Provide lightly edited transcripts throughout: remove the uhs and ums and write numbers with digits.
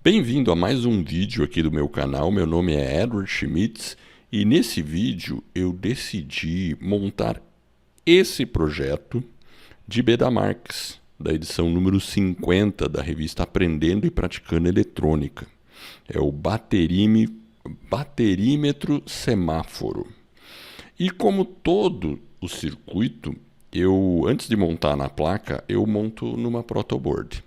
Bem-vindo a mais um vídeo aqui do meu canal. Meu nome é Edward Schmitz e nesse vídeo eu decidi montar esse projeto de Beda Marx, da edição número 50 da revista Aprendendo e Praticando Eletrônica. É o baterímetro semáforo. E como todo o circuito, antes de montar na placa, eu monto numa protoboard.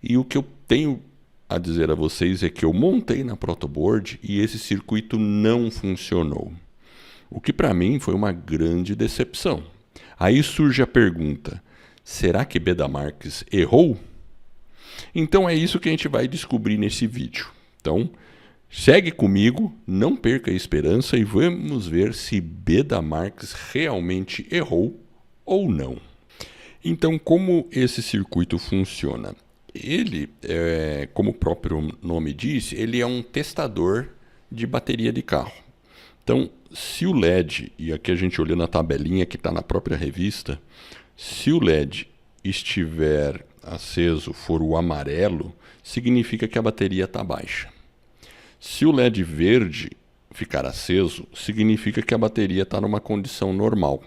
E o que eu tenho a dizer a vocês é que eu montei na protoboard e esse circuito não funcionou. O que para mim foi uma grande decepção. Aí surge a pergunta: será que Beda Marx errou? Então é isso que a gente vai descobrir nesse vídeo. Então, segue comigo, não perca a esperança e vamos ver se Beda Marx realmente errou ou não. Então, como esse circuito funciona? Ele, como o próprio nome diz, ele é um testador de bateria de carro. Então, se o LED, e aqui a gente olhando a tabelinha que está na própria revista, se o LED estiver aceso, for o amarelo, significa que a bateria está baixa. Se o LED verde ficar aceso, significa que a bateria está numa condição normal.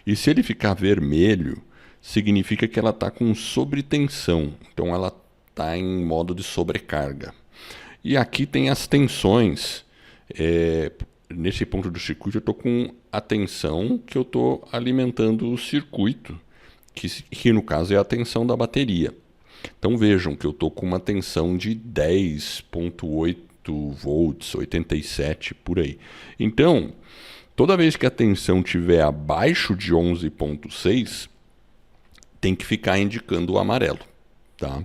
E se ele ficar vermelho, significa que ela está com sobretensão, então ela está em modo de sobrecarga. E aqui tem as tensões. Nesse ponto do circuito eu estou com a tensão que eu estou alimentando o circuito, que no caso é a tensão da bateria. Então vejam que eu estou com uma tensão de 10,8 volts, 87 por aí. Então, toda vez que a tensão estiver abaixo de 11,6, tem que ficar indicando o amarelo, tá?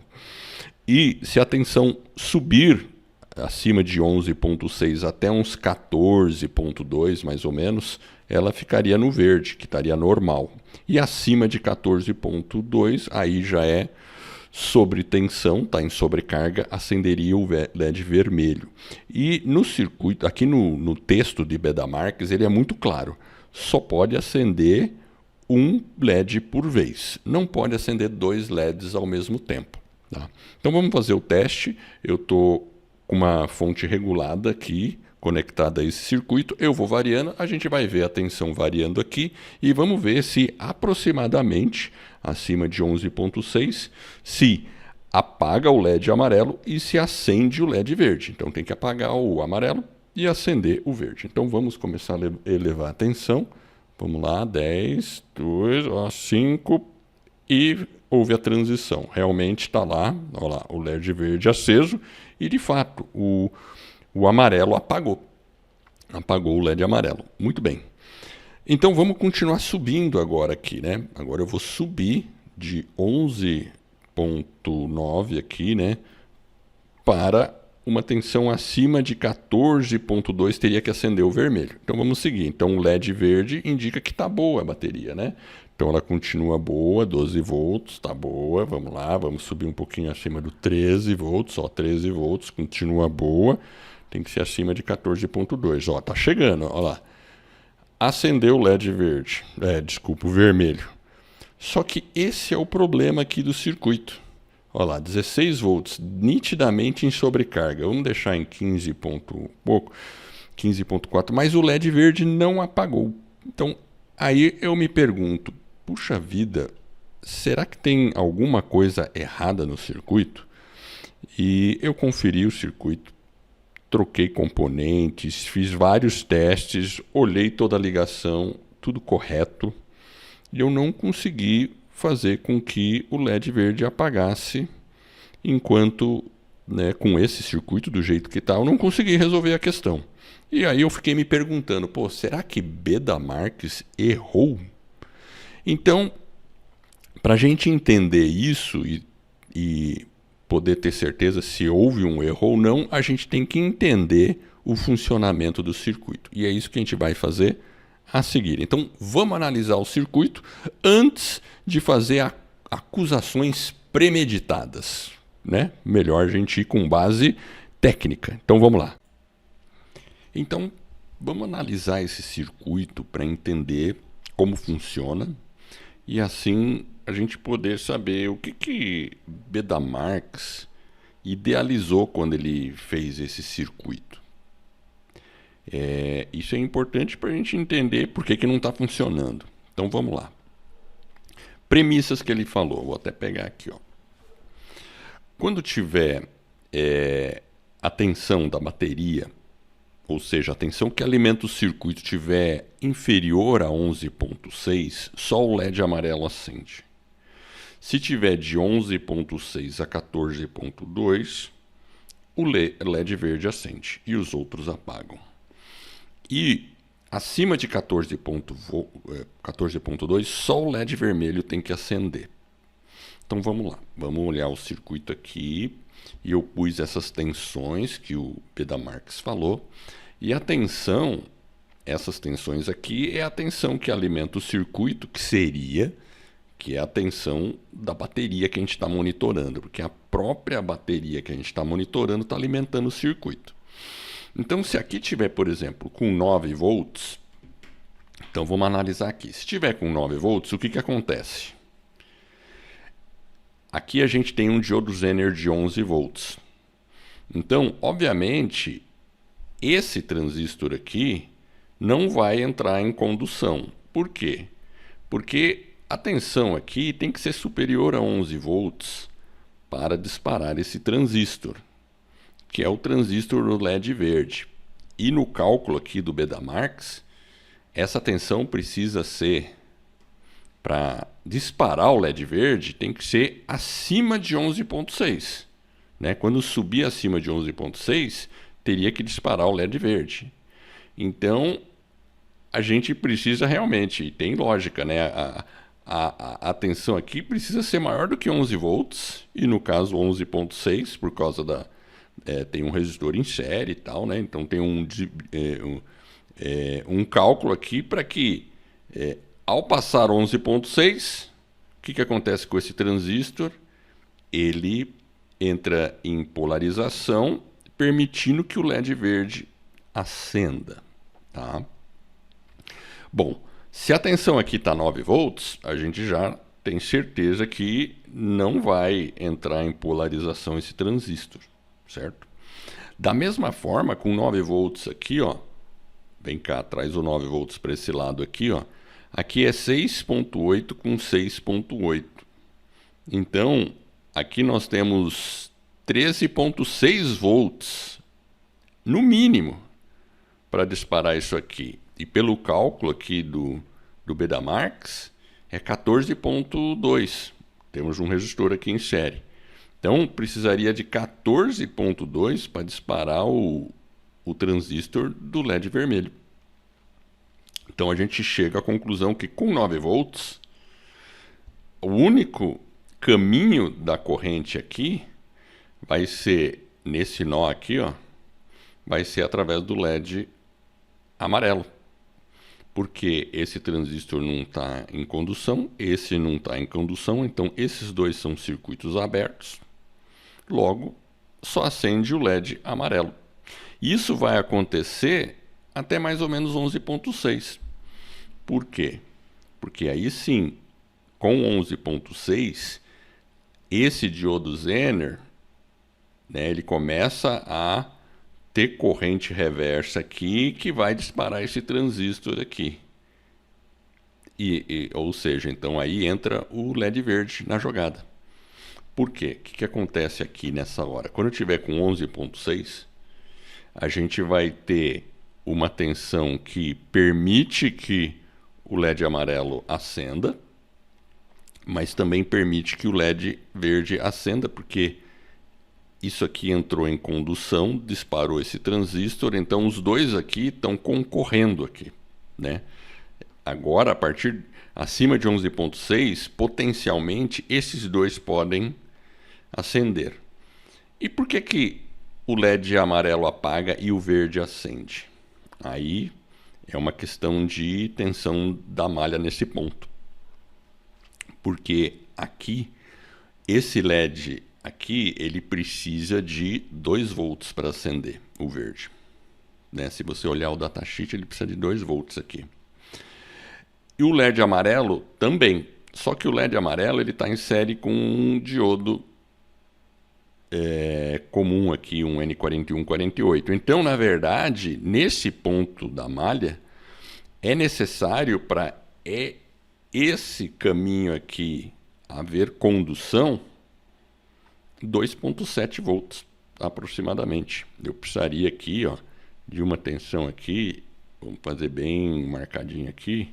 E se a tensão subir acima de 11,6 até uns 14,2 mais ou menos, ela ficaria no verde, que estaria normal. E acima de 14,2, aí já é sobretensão, está em sobrecarga, acenderia o LED vermelho. E no circuito, aqui no texto de Beda Marx, ele é muito claro, só pode acender um LED por vez. Não pode acender dois LEDs ao mesmo tempo. Tá? Então vamos fazer o teste. Eu estou com uma fonte regulada aqui, conectada a esse circuito. Eu vou variando, a gente vai ver a tensão variando aqui e vamos ver se aproximadamente acima de 11,6, se apaga o LED amarelo e se acende o LED verde. Então tem que apagar o amarelo e acender o verde. Então vamos começar a elevar a tensão. Vamos lá, 10, 2, 5 e houve a transição. Realmente está lá, olha lá, o LED verde aceso e de fato o amarelo apagou. Apagou o LED amarelo. Muito bem. Então vamos continuar subindo agora aqui, né? Agora eu vou subir de 11,9 aqui, né? Para uma tensão acima de 14,2 teria que acender o vermelho. Então vamos seguir. Então o LED verde indica que está boa a bateria, né? Então ela continua boa, 12 volts, está boa. Vamos lá, vamos subir um pouquinho acima do 13 volts, ó, 13 volts, continua boa. Tem que ser acima de 14,2. Ó, tá chegando, ó lá. Acendeu o LED verde, desculpa, o vermelho. Só que esse é o problema aqui do circuito. Olha lá, 16 volts, nitidamente em sobrecarga. Vamos deixar em 15 ponto pouco, 15,4, mas o LED verde não apagou. Então, aí eu me pergunto, puxa vida, será que tem alguma coisa errada no circuito? E eu conferi o circuito, troquei componentes, fiz vários testes, olhei toda a ligação, tudo correto, e eu não consegui fazer com que o LED verde apagasse enquanto, né, com esse circuito do jeito que está, eu não consegui resolver a questão. E aí eu fiquei me perguntando, pô, será que Beda Marx errou? Então, para a gente entender isso e poder ter certeza se houve um erro ou não, a gente tem que entender o funcionamento do circuito. E é isso que a gente vai fazer a seguir. Então, vamos analisar o circuito antes de fazer acusações premeditadas, né? Melhor a gente ir com base técnica. Então, vamos lá. Então, vamos analisar esse circuito para entender como funciona e assim a gente poder saber o que Beda Marx idealizou quando ele fez esse circuito. Isso é importante para a gente entender por que não está funcionando. Então vamos lá. Premissas que ele falou, vou até pegar aqui. Ó. Quando tiver a tensão da bateria, ou seja, a tensão que alimenta o circuito tiver inferior a 11.6, só o LED amarelo acende. Se tiver de 11.6 a 14.2, o LED verde acende e os outros apagam. E acima de 14.2, só o LED vermelho tem que acender. Então vamos lá, vamos olhar o circuito aqui. E eu pus essas tensões que o Bedamarx falou. E a tensão, essas tensões aqui, é a tensão que alimenta o circuito, que é a tensão da bateria que a gente está monitorando, porque a própria bateria que a gente está monitorando está alimentando o circuito. Então, se aqui tiver, por exemplo, com 9 volts, então vamos analisar aqui. Se tiver com 9 volts, o que acontece? Aqui a gente tem um diodo Zener de 11 volts. Então, obviamente, esse transistor aqui não vai entrar em condução. Por quê? Porque a tensão aqui tem que ser superior a 11 volts para disparar esse transistor, que é o transistor do LED verde. E no cálculo aqui do Bedamarx, essa tensão precisa ser, para disparar o LED verde, tem que ser acima de 11.6. Né? Quando subir acima de 11.6, teria que disparar o LED verde. Então, a gente precisa realmente, tem lógica, né? A tensão aqui precisa ser maior do que 11 volts, e no caso 11.6, por causa da... tem um resistor em série e tal, né? Então tem um cálculo aqui para que, ao passar 11.6, o que acontece com esse transistor? Ele entra em polarização, permitindo que o LED verde acenda. Tá? Bom, se a tensão aqui está 9 volts, a gente já tem certeza que não vai entrar em polarização esse transistor, certo? Da mesma forma, com 9 volts aqui, ó, vem cá, traz o 9 volts para esse lado aqui, ó, aqui é 6.8 com 6.8. Então, aqui nós temos 13.6 volts, no mínimo, para disparar isso aqui. E pelo cálculo aqui do Bedamarx, é 14.2. Temos um resistor aqui em série. Então, precisaria de 14.2 para disparar o transistor do LED vermelho. Então, a gente chega à conclusão que com 9 volts, o único caminho da corrente aqui vai ser, nesse nó aqui, ó, vai ser através do LED amarelo. Porque esse transistor não está em condução, esse não está em condução, então esses dois são circuitos abertos. Logo, só acende o LED amarelo. Isso vai acontecer até mais ou menos 11.6. Por quê? Porque aí sim, com 11.6, esse diodo Zener, né, ele começa a ter corrente reversa aqui que vai disparar esse transistor aqui. Ou seja, então aí entra o LED verde na jogada. Por quê? O que acontece aqui nessa hora? Quando eu tiver com 11.6, a gente vai ter uma tensão que permite que o LED amarelo acenda, mas também permite que o LED verde acenda, porque isso aqui entrou em condução, disparou esse transistor, então os dois aqui estão concorrendo aqui, né? Agora, a partir acima de 11.6, potencialmente esses dois podem acender. E por que o LED amarelo apaga e o verde acende? Aí é uma questão de tensão da malha nesse ponto. Porque aqui, esse LED aqui, ele precisa de 2 volts para acender o verde. Né? Se você olhar o datasheet, ele precisa de 2 volts aqui. E o LED amarelo também. Só que o LED amarelo está em série com um diodo comum aqui, um N4148. Então, na verdade, nesse ponto da malha, é necessário para esse caminho aqui haver condução 2,7 volts aproximadamente. Eu precisaria aqui, ó, de uma tensão aqui, vamos fazer bem marcadinho aqui,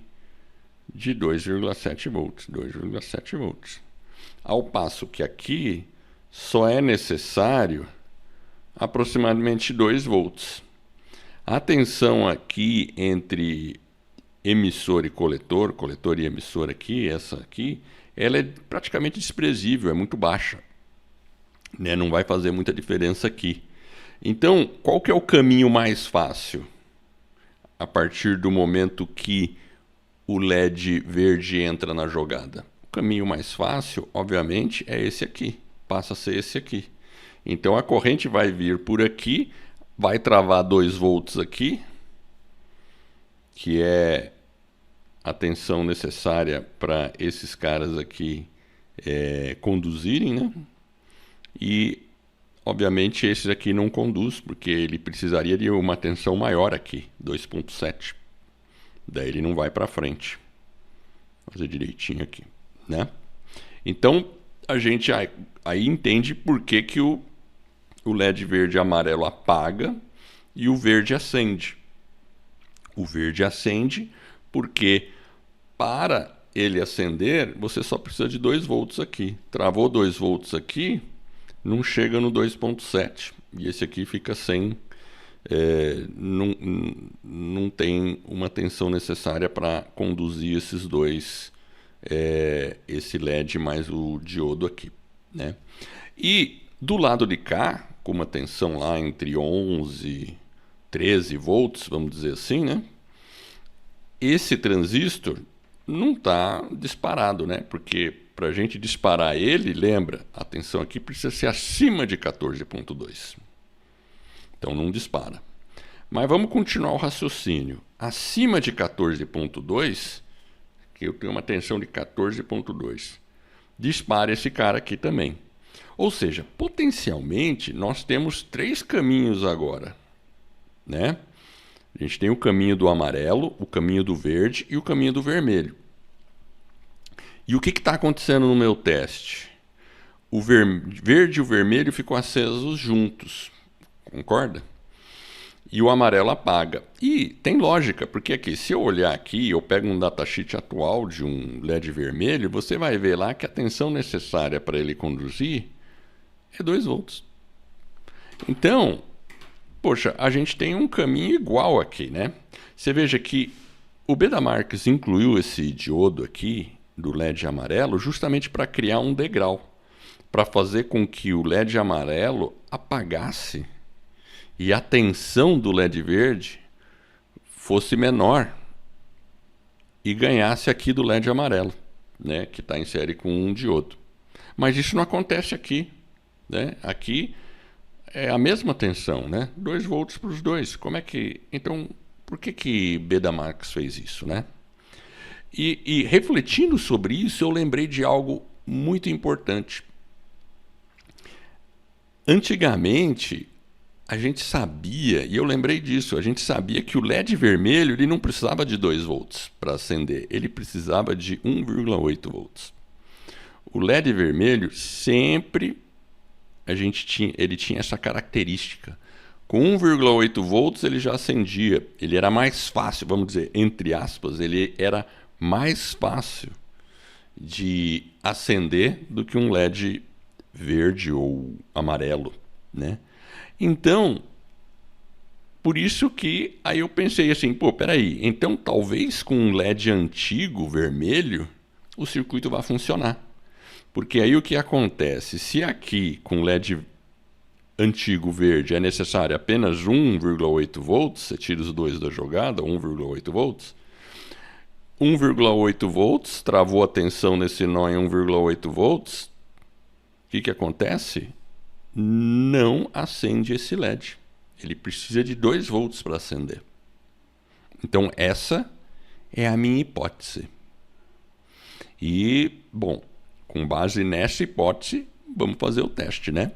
de 2,7 volts, 2,7 volts. Ao passo que aqui só é necessário aproximadamente 2 volts. A tensão aqui entre emissor e coletor, coletor e emissor aqui, essa aqui, ela é praticamente desprezível, é muito baixa, né? Não vai fazer muita diferença aqui. Então, qual que é o caminho mais fácil? A partir do momento que o LED verde entra na jogada. O caminho mais fácil, obviamente, é esse aqui. Passa a ser esse aqui. Então a corrente vai vir por aqui, vai travar 2 volts aqui, que é a tensão necessária para esses caras aqui conduzirem, né? E, obviamente, esse aqui não conduz, porque ele precisaria de uma tensão maior aqui, 2,7. Daí ele não vai para frente. Vou fazer direitinho aqui, né? Então, a gente aí entende por que que o LED verde e amarelo apaga e o verde acende. O verde acende porque para ele acender, você só precisa de 2 volts aqui. Travou 2 volts aqui, não chega no 2,7. E esse aqui fica sem... não tem uma tensão necessária para conduzir esses dois, esse LED mais o diodo aqui, né? E do lado de cá, com uma tensão lá entre 11 e 13 volts, vamos dizer assim, né? Esse transistor não está disparado, né? Porque para a gente disparar ele, lembra, a tensão aqui precisa ser acima de 14,2. Então não dispara. Mas vamos continuar o raciocínio. Acima de 14,2, que eu tenho uma tensão de 14,2, dispara esse cara aqui também. Ou seja, potencialmente nós temos 3 caminhos agora, né? A gente tem o caminho do amarelo, o caminho do verde e o caminho do vermelho. E o que está acontecendo no meu teste? O verde e o vermelho ficam acesos juntos, concorda? E o amarelo apaga. E tem lógica, porque aqui, se eu olhar aqui, eu pego um datasheet atual de um LED vermelho, você vai ver lá que a tensão necessária para ele conduzir é 2 volts. Então, poxa, a gente tem um caminho igual aqui, né? Você veja que o Betamarx incluiu esse diodo aqui do LED amarelo justamente para criar um degrau, para fazer com que o LED amarelo apagasse e a tensão do LED verde fosse menor e ganhasse aqui do LED amarelo, né? Que está em série com um diodo. Mas isso não acontece aqui, né? Aqui é a mesma tensão, né? 2 volts para os dois. Como é que... Então, por que Betamarx fez isso, né? E refletindo sobre isso, eu lembrei de algo muito importante. Antigamente, a gente sabia, e eu lembrei disso, a gente sabia que o LED vermelho ele não precisava de 2 volts para acender, ele precisava de 1,8 volts. O LED vermelho sempre ele tinha essa característica. Com 1,8 volts ele já acendia, ele era mais fácil, vamos dizer, entre aspas, ele era mais fácil de acender do que um LED verde ou amarelo, né? Então, por isso que aí eu pensei assim, pô, peraí, então talvez com um LED antigo, vermelho, o circuito vá funcionar. Porque aí o que acontece? Se aqui com LED antigo verde é necessário apenas 1,8 volts, você tira os dois da jogada, 1,8 volts, 1,8 volts, travou a tensão nesse nó em 1,8 volts, o que acontece? Não acende esse LED. Ele precisa de 2 volts para acender. Então essa é a minha hipótese. E, bom, com base nessa hipótese, vamos fazer o teste, né?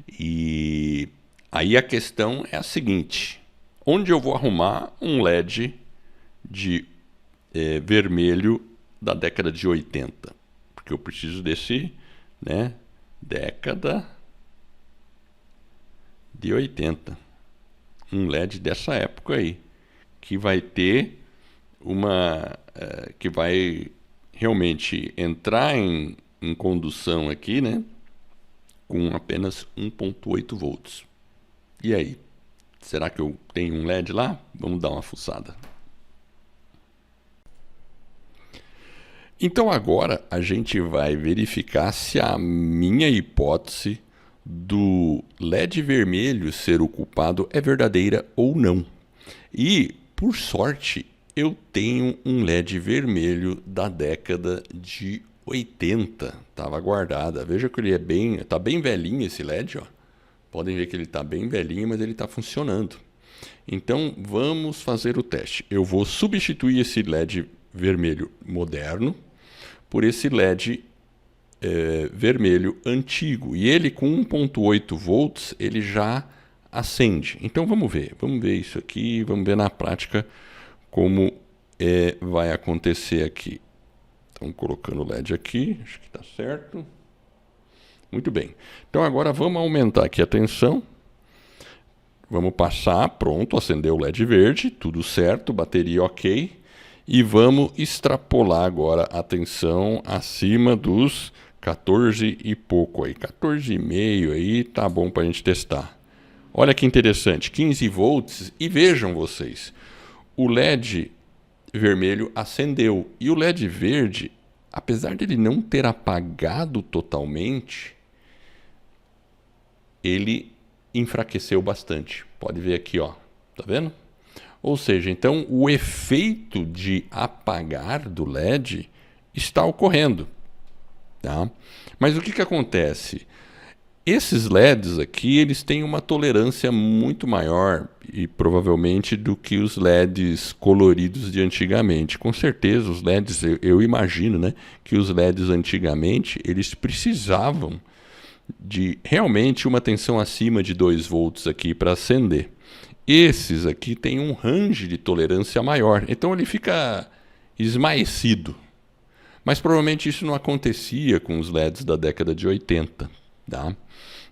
E aí a questão é a seguinte: onde eu vou arrumar um LED de vermelho da década de 80? Porque eu preciso desse, né, década de 80. Um LED dessa época aí, que vai ter que vai realmente entrar em condução aqui, né, com apenas 1.8 volts. E aí? Será que eu tenho um LED lá? Vamos dar uma fuçada. Então agora a gente vai verificar se a minha hipótese do LED vermelho ser o culpado é verdadeira ou não. E, por sorte, eu tenho um LED vermelho da década de 80. Estava guardada. Veja que ele está bem velhinho esse LED, ó. Podem ver que ele está bem velhinho, mas ele está funcionando. Então vamos fazer o teste. Eu vou substituir esse LED vermelho moderno por esse LED vermelho antigo. E ele com 1.8 volts ele já acende. Então vamos ver isso aqui, vamos ver na prática como vai acontecer aqui. Então colocando o LED aqui, acho que está certo. Muito bem. Então agora vamos aumentar aqui a tensão. Vamos passar, pronto, acendeu o LED verde, tudo certo, bateria ok. E vamos extrapolar agora a tensão acima dos 14 e pouco aí, 14,5 aí, tá bom para a gente testar. Olha que interessante, 15 volts e vejam vocês, o LED vermelho acendeu e o LED verde, apesar dele não ter apagado totalmente, ele enfraqueceu bastante. Pode ver aqui, ó, tá vendo? Ou seja, então o efeito de apagar do LED está ocorrendo, tá? Mas o que acontece? Esses LEDs aqui, eles têm uma tolerância muito maior e provavelmente do que os LEDs coloridos de antigamente. Com certeza os LEDs, eu imagino, né, que os LEDs antigamente, eles precisavam de realmente uma tensão acima de 2 volts aqui para acender. Esses aqui têm um range de tolerância maior, então ele fica esmaecido. Mas provavelmente isso não acontecia com os LEDs da década de 80. Tá?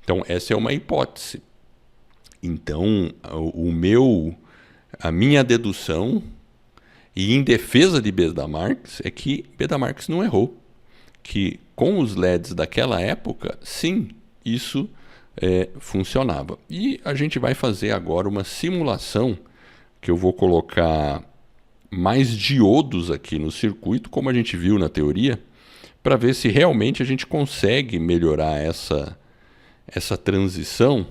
Então essa é uma hipótese. Então a minha dedução, e em defesa de Beda Marx, é que Beda Marx não errou. Que com os LEDs daquela época, sim, isso funcionava. E a gente vai fazer agora uma simulação que eu vou colocar mais diodos aqui no circuito, como a gente viu na teoria, para ver se realmente a gente consegue melhorar essa transição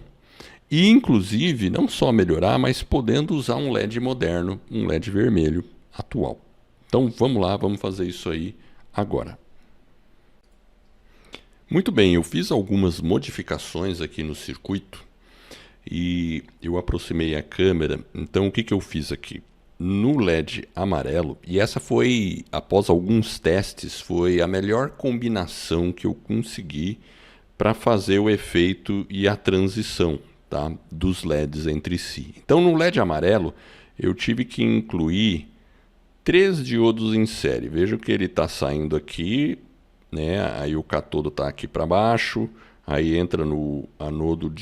e, inclusive, não só melhorar, mas podendo usar um LED moderno, um LED vermelho atual. Então vamos lá, vamos fazer isso aí agora. Muito bem, eu fiz algumas modificações aqui no circuito e eu aproximei a câmera. Então o que eu fiz aqui? No LED amarelo, e essa foi, após alguns testes, foi a melhor combinação que eu consegui para fazer o efeito e a transição, tá, dos LEDs entre si. Então no LED amarelo eu tive que incluir 3 diodos em série. Veja que ele está saindo aqui, né? Aí o cátodo está aqui para baixo, aí entra no anodo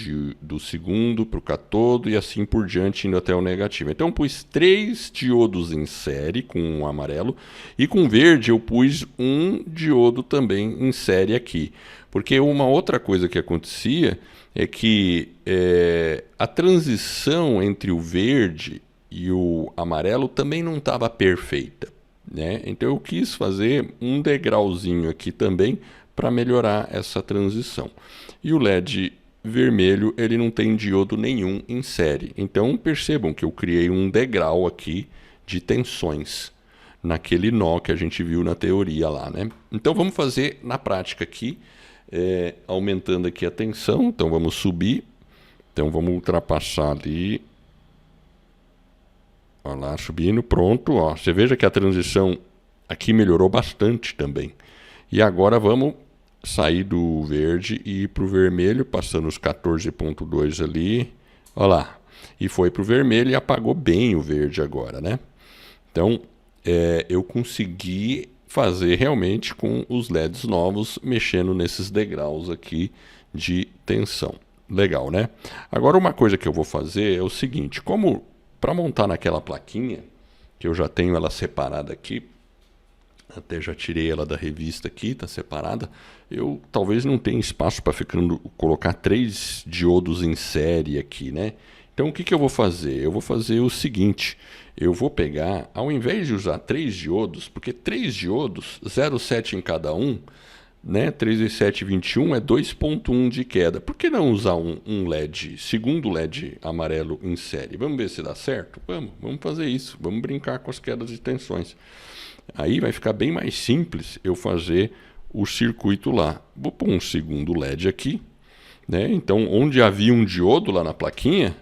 do segundo para o cátodo e assim por diante, indo até o negativo. Então eu pus 3 diodos em série com o amarelo e com o verde eu pus um diodo também em série aqui. Porque uma outra coisa que acontecia é que a transição entre o verde e o amarelo também não estava perfeita, né? Então eu quis fazer um degrauzinho aqui também para melhorar essa transição. E o LED vermelho ele não tem diodo nenhum em série. Então percebam que eu criei um degrau aqui de tensões naquele nó que a gente viu na teoria lá, né? Então vamos fazer na prática aqui, aumentando aqui a tensão. Então vamos subir. Então vamos ultrapassar ali. Olha lá, subindo, pronto. Ó. Você veja que a transição aqui melhorou bastante também. E agora vamos sair do verde e ir para o vermelho, passando os 14.2 ali, olha lá, e foi para o vermelho e apagou bem o verde agora, né? Então, eu consegui fazer realmente com os LEDs novos, mexendo nesses degraus aqui de tensão. Legal, né? Agora, uma coisa que eu vou fazer é o seguinte, como para montar naquela plaquinha, que eu já tenho ela separada aqui, até já tirei ela da revista aqui, tá separada. Eu talvez não tenha espaço para colocar 3 diodos em série aqui, né? Então o que eu vou fazer? Eu vou fazer o seguinte, eu vou pegar, ao invés de usar 3 diodos, porque 3 diodos, 0,7 em cada um, né? 3 vezes 7, 21 é 2.1 de queda. Por que não usar um LED, segundo LED amarelo em série? Vamos ver se dá certo? Vamos fazer isso. Vamos brincar com as quedas de tensões. Aí vai ficar bem mais simples eu fazer o circuito lá. Vou pôr um segundo LED aqui, né? Então, onde havia um diodo lá na plaquinha,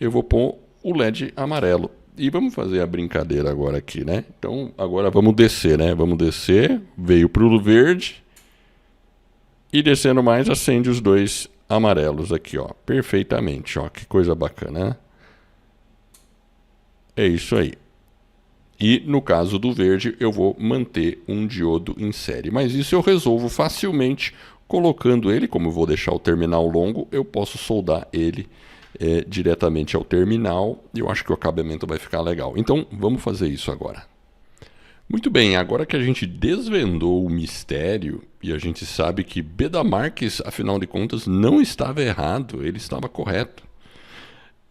eu vou pôr o LED amarelo. E vamos fazer a brincadeira agora aqui, né? Então, agora vamos descer, né? Vamos descer, veio para o verde. E descendo mais, acende os 2 amarelos aqui, ó, perfeitamente, ó, que coisa bacana, né? É isso aí. E no caso do verde, eu vou manter um diodo em série. Mas isso eu resolvo facilmente colocando ele, como eu vou deixar o terminal longo, eu posso soldar ele diretamente ao terminal. E eu acho que o acabamento vai ficar legal. Então, vamos fazer isso agora. Muito bem, agora que a gente desvendou o mistério e a gente sabe que Beda Marques, afinal de contas, não estava errado, ele estava correto.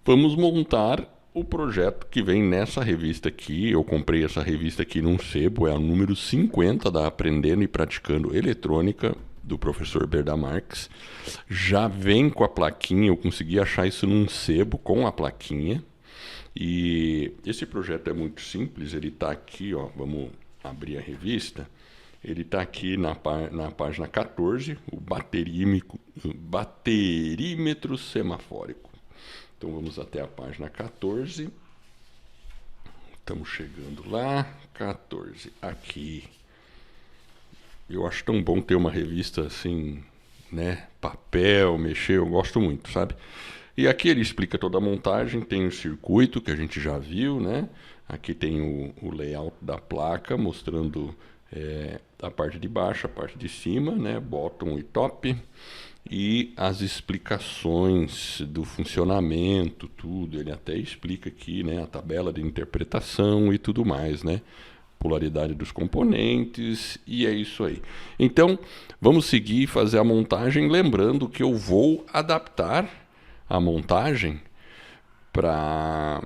Vamos montar o projeto que vem nessa revista aqui. Eu comprei essa revista aqui num sebo, é a número 50 da Aprendendo e Praticando Eletrônica, do professor Beda Marques. Já vem com a plaquinha, eu consegui achar isso num sebo com a plaquinha. E esse projeto é muito simples, ele está aqui, ó, vamos abrir a revista, ele está aqui na página 14, o baterímetro semafórico. Então vamos até a página 14, estamos chegando lá, 14, aqui. Eu acho tão bom ter uma revista assim, né, papel, mexer, eu gosto muito, sabe? E aqui ele explica toda a montagem, tem o circuito que a gente já viu, né? Aqui tem o layout da placa, mostrando a parte de baixo, a parte de cima, né? Bottom e top. E as explicações do funcionamento, tudo. Ele até explica aqui, né? A tabela de interpretação e tudo mais, né? Polaridade dos componentes, e é isso aí. Então, vamos seguir e fazer a montagem, lembrando que eu vou adaptar a montagem para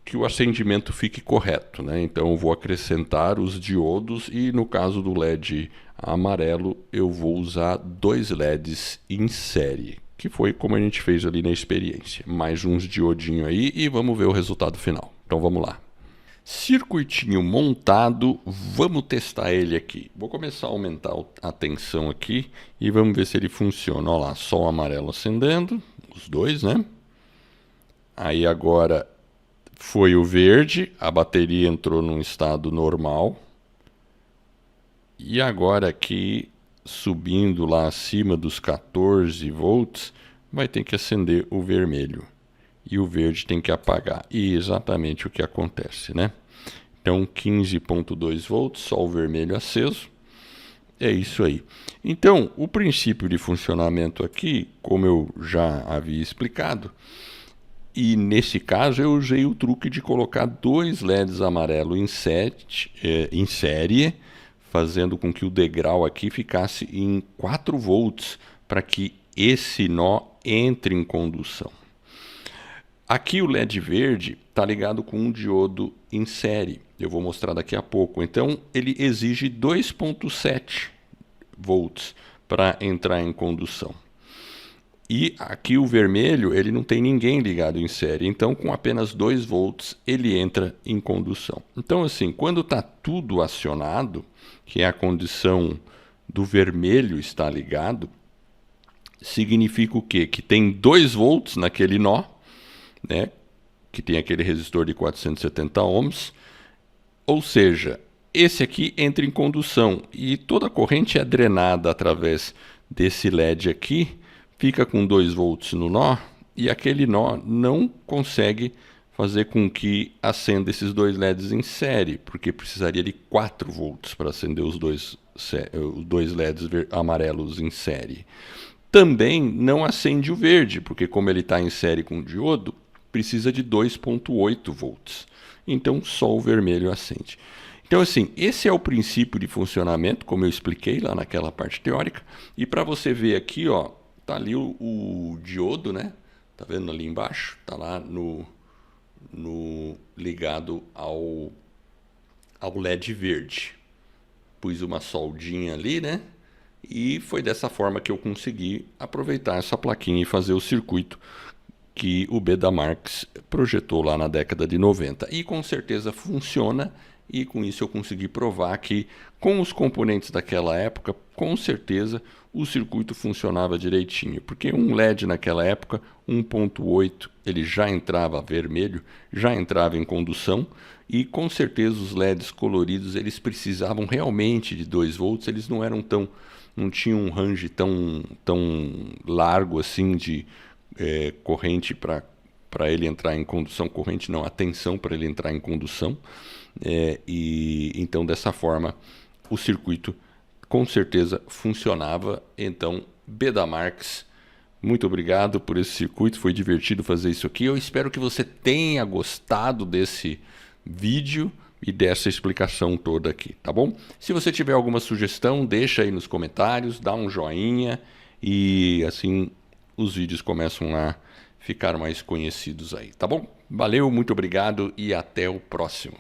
que o acendimento fique correto, né? Então eu vou acrescentar os diodos e no caso do LED amarelo eu vou usar 2 LEDs em série, que foi como a gente fez ali na experiência. Mais uns diodinhos aí e vamos ver o resultado final. Então vamos lá. Circuitinho montado, vamos testar ele aqui. Vou começar a aumentar a tensão aqui e vamos ver se ele funciona. Olha lá, só o amarelo acendendo, os 2, né? Aí agora foi o verde, a bateria entrou num estado normal. E agora aqui, subindo lá acima dos 14 volts, vai ter que acender o vermelho. E o verde tem que apagar. E exatamente o que acontece, né? Então 15.2 volts, só o vermelho aceso. É isso aí. Então, o princípio de funcionamento aqui, como eu já havia explicado, e nesse caso eu usei o truque de colocar 2 LEDs amarelo em série, fazendo com que o degrau aqui ficasse em 4 volts, para que esse nó entre em condução. Aqui o LED verde está ligado com um diodo em série. Eu vou mostrar daqui a pouco. Então, ele exige 2.7 volts para entrar em condução. E aqui o vermelho, ele não tem ninguém ligado em série. Então, com apenas 2 volts, ele entra em condução. Então, assim, quando está tudo acionado, que é a condição do vermelho estar ligado, significa o quê? Que tem 2 volts naquele nó, né, que tem aquele resistor de 470 ohms, ou seja, esse aqui entra em condução e toda a corrente é drenada através desse LED aqui, fica com 2 volts no nó e aquele nó não consegue fazer com que acenda esses 2 LEDs em série, porque precisaria de 4 volts para acender os dois LEDs amarelos em série. Também não acende o verde, porque como ele está em série com o diodo, precisa de 2,8 volts. Então só o vermelho acende. Então assim, esse é o princípio de funcionamento, como eu expliquei lá naquela parte teórica. E para você ver aqui, ó, tá ali o diodo, né? Tá vendo ali embaixo? Tá lá ligado ao LED verde. Pus uma soldinha ali, né? E foi dessa forma que eu consegui aproveitar essa plaquinha e fazer o circuito que o Beda Marx projetou lá na década de 90. E com certeza funciona, e com isso eu consegui provar que com os componentes daquela época, com certeza o circuito funcionava direitinho. Porque um LED naquela época, 1.8, ele já entrava vermelho, já entrava em condução, e com certeza os LEDs coloridos eles precisavam realmente de 2 volts, eles não tinham um range tão largo assim de corrente para ele entrar em condução, corrente não, a tensão para ele entrar em condução, e então dessa forma o circuito com certeza funcionava. Então, Beda Marx, muito obrigado por esse circuito, foi divertido fazer isso aqui. Eu espero que você tenha gostado desse vídeo e dessa explicação toda aqui, tá bom? Se você tiver alguma sugestão, deixa aí nos comentários, dá um joinha e assim os vídeos começam a ficar mais conhecidos aí, tá bom? Valeu, muito obrigado e até o próximo.